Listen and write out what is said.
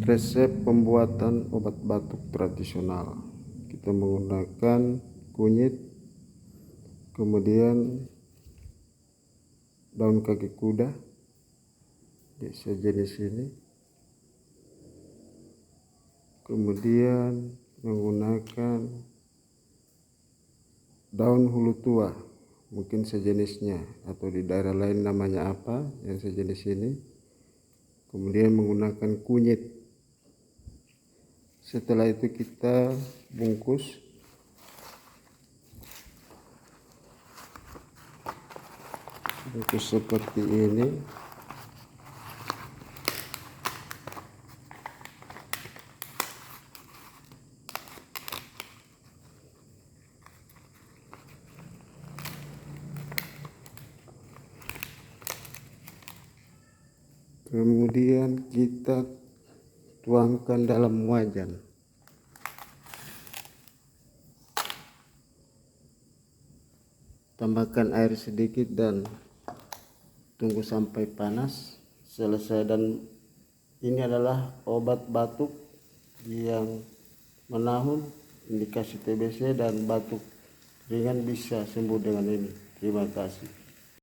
Resep pembuatan obat batuk tradisional. Kita menggunakan kunyit, kemudian daun kaki kuda sejenis ini, kemudian menggunakan daun hulu tua, mungkin sejenisnya atau di daerah lain namanya apa yang sejenis ini. Kemudian menggunakan kunyit. Setelah itu kita bungkus seperti ini. Kemudian kita tuangkan dalam wajan. Tambahkan air sedikit dan tunggu sampai panas. Selesai. Dan ini adalah obat batuk yang menahun, indikasi TBC dan batuk ringan bisa sembuh dengan ini. Terima kasih.